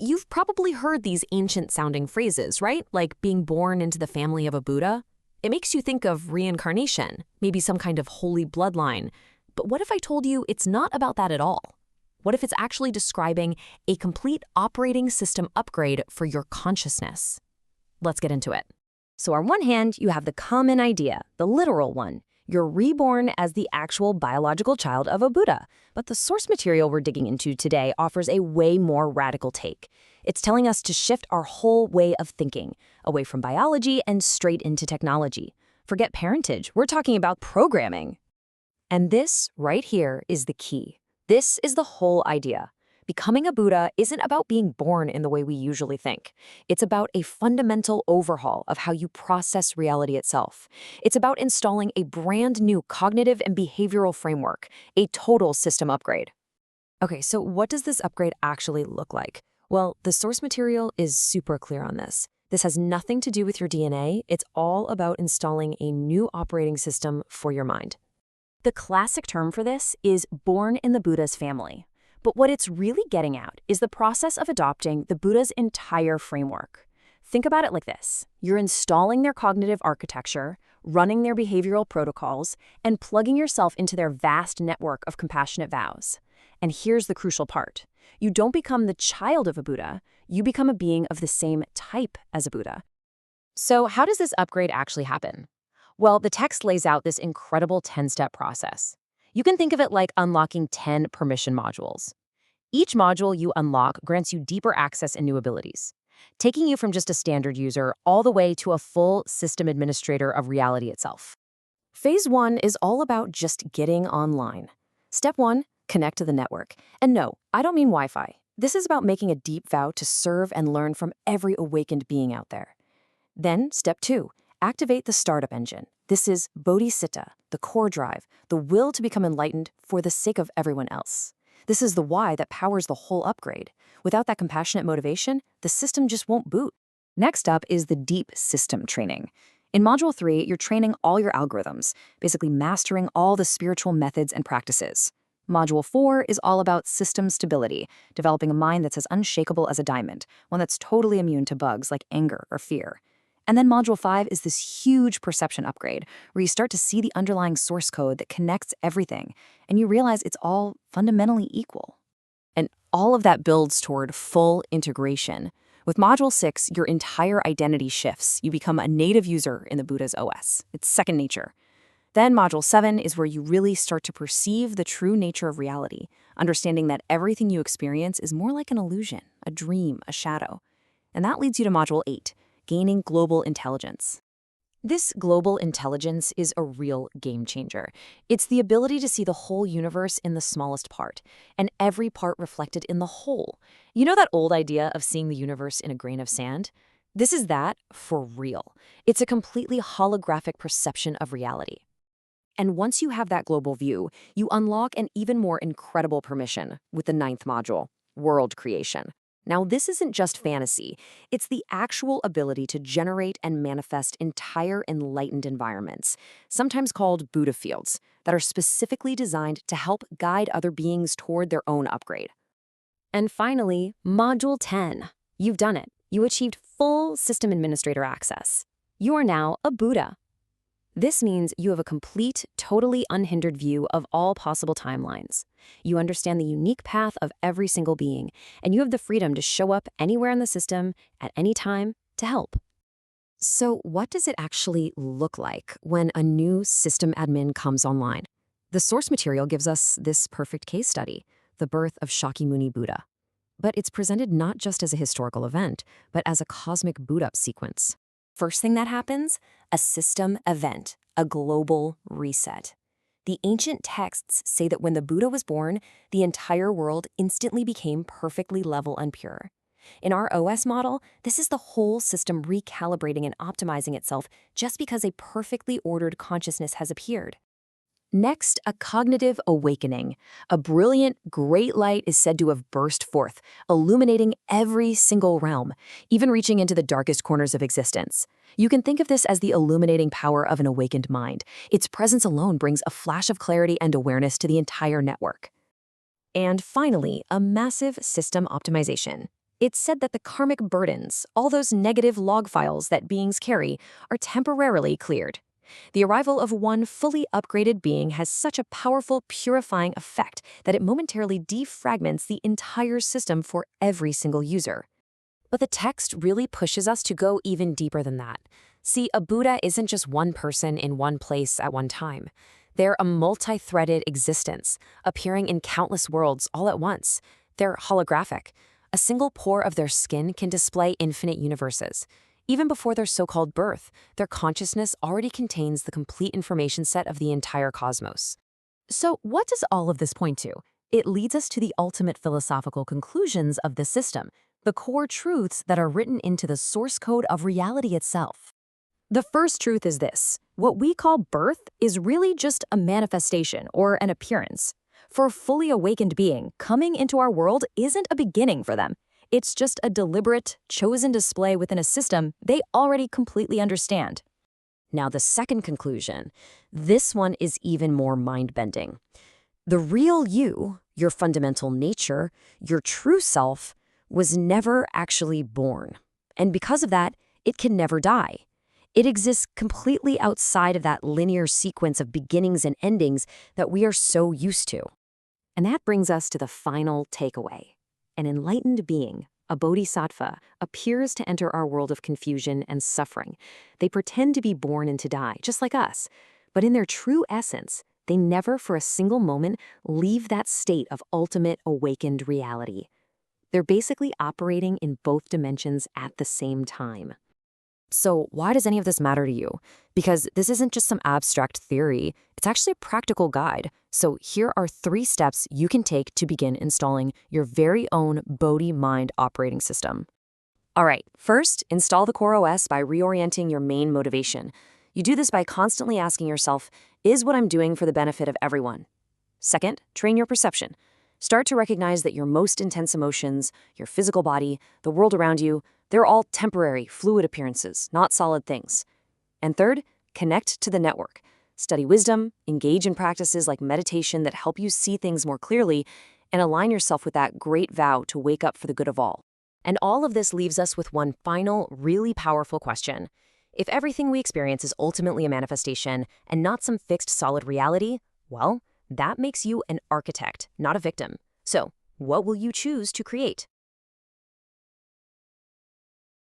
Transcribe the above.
You've probably heard these ancient-sounding phrases, right? Like being born into the family of a Buddha. It makes you think of reincarnation, maybe some kind of holy bloodline. But what if I told you it's not about that at all? What if it's actually describing a complete operating system upgrade for your consciousness? Let's get into it. So on one hand, you have the common idea, the literal one. You're reborn as the actual biological child of a Buddha. But the source material we're digging into today offers a way more radical take. It's telling us to shift our whole way of thinking, away from biology and straight into technology. Forget parentage, we're talking about programming. And this right here is the key. This is the whole idea. Becoming a Buddha isn't about being born in the way we usually think. It's about a fundamental overhaul of how you process reality itself. It's about installing a brand new cognitive and behavioral framework, a total system upgrade. Okay, so what does this upgrade actually look like? Well, the source material is super clear on this. This has nothing to do with your DNA. It's all about installing a new operating system for your mind. The classic term for this is born in the Buddha's family. But what it's really getting at is the process of adopting the Buddha's entire framework. Think about it like this. You're installing their cognitive architecture, running their behavioral protocols, and plugging yourself into their vast network of compassionate vows. And here's the crucial part. You don't become the child of a Buddha, you become a being of the same type as a Buddha. So how does this upgrade actually happen? Well, the text lays out this incredible 10-step process. You can think of it like unlocking 10 permission modules. Each module you unlock grants you deeper access and new abilities, taking you from just a standard user all the way to a full system administrator of reality itself. Phase 1 is all about just getting online. Step 1, connect to the network. And no, I don't mean Wi-Fi. This is about making a deep vow to serve and learn from every awakened being out there. Then, step 2, activate the startup engine. This is Bodhicitta, the core drive, the will to become enlightened for the sake of everyone else. This is the why that powers the whole upgrade. Without that compassionate motivation, the system just won't boot. Next up is the deep system training. In Module 3, you're training all your algorithms, basically mastering all the spiritual methods and practices. Module 4 is all about system stability, developing a mind that's as unshakable as a diamond, one that's totally immune to bugs like anger or fear. And then Module 5 is this huge perception upgrade, where you start to see the underlying source code that connects everything, and you realize it's all fundamentally equal. And all of that builds toward full integration. With Module 6, your entire identity shifts. You become a native user in the Buddha's OS. It's second nature. Then Module 7 is where you really start to perceive the true nature of reality, understanding that everything you experience is more like an illusion, a dream, a shadow. And that leads you to Module 8, gaining global intelligence. This global intelligence is a real game changer. It's the ability to see the whole universe in the smallest part, and every part reflected in the whole. You know that old idea of seeing the universe in a grain of sand? This is that for real. It's a completely holographic perception of reality. And once you have that global view, you unlock an even more incredible permission with the 9th module, world creation. Now, this isn't just fantasy. It's the actual ability to generate and manifest entire enlightened environments, sometimes called Buddha fields, that are specifically designed to help guide other beings toward their own upgrade. And finally, Module 10. You've done it. You achieved full system administrator access. You are now a Buddha. This means you have a complete, totally unhindered view of all possible timelines. You understand the unique path of every single being, and you have the freedom to show up anywhere in the system, at any time, to help. So what does it actually look like when a new system admin comes online? The source material gives us this perfect case study, the birth of Shakyamuni Buddha. But it's presented not just as a historical event, but as a cosmic boot-up sequence. First thing that happens, a system event, a global reset. The ancient texts say that when the Buddha was born, the entire world instantly became perfectly level and pure. In our OS model, this is the whole system recalibrating and optimizing itself just because a perfectly ordered consciousness has appeared. Next, a cognitive awakening. A brilliant, great light is said to have burst forth, illuminating every single realm, even reaching into the darkest corners of existence. You can think of this as the illuminating power of an awakened mind. Its presence alone brings a flash of clarity and awareness to the entire network. And finally, a massive system optimization. It's said that the karmic burdens, all those negative log files that beings carry, are temporarily cleared. The arrival of one fully upgraded being has such a powerful, purifying effect that it momentarily defragments the entire system for every single user. But the text really pushes us to go even deeper than that. See, a Buddha isn't just one person in one place at one time. They're a multi-threaded existence, appearing in countless worlds all at once. They're holographic. A single pore of their skin can display infinite universes. Even before their so-called birth, their consciousness already contains the complete information set of the entire cosmos. So what does all of this point to? It leads us to the ultimate philosophical conclusions of the system, the core truths that are written into the source code of reality itself. The first truth is this: what we call birth is really just a manifestation or an appearance. For a fully awakened being, coming into our world isn't a beginning for them. It's just a deliberate, chosen display within a system they already completely understand. Now, the second conclusion, this one is even more mind-bending. The real you, your fundamental nature, your true self, was never actually born. And because of that, it can never die. It exists completely outside of that linear sequence of beginnings and endings that we are so used to. And that brings us to the final takeaway. An enlightened being, a bodhisattva, appears to enter our world of confusion and suffering. They pretend to be born and to die, just like us. But in their true essence, they never for a single moment leave that state of ultimate awakened reality. They're basically operating in both dimensions at the same time. So why does any of this matter to you? Because this isn't just some abstract theory, it's actually a practical guide. So here are 3 steps you can take to begin installing your very own Bodhi Mind operating system. All right, first, install the Core OS by reorienting your main motivation. You do this by constantly asking yourself, is what I'm doing for the benefit of everyone? Second, train your perception. Start to recognize that your most intense emotions, your physical body, the world around you, they're all temporary, fluid appearances, not solid things. And third, connect to the network. Study wisdom, engage in practices like meditation that help you see things more clearly, and align yourself with that great vow to wake up for the good of all. And all of this leaves us with one final, really powerful question. If everything we experience is ultimately a manifestation and not some fixed, solid reality, well, that makes you an architect, not a victim. So, what will you choose to create?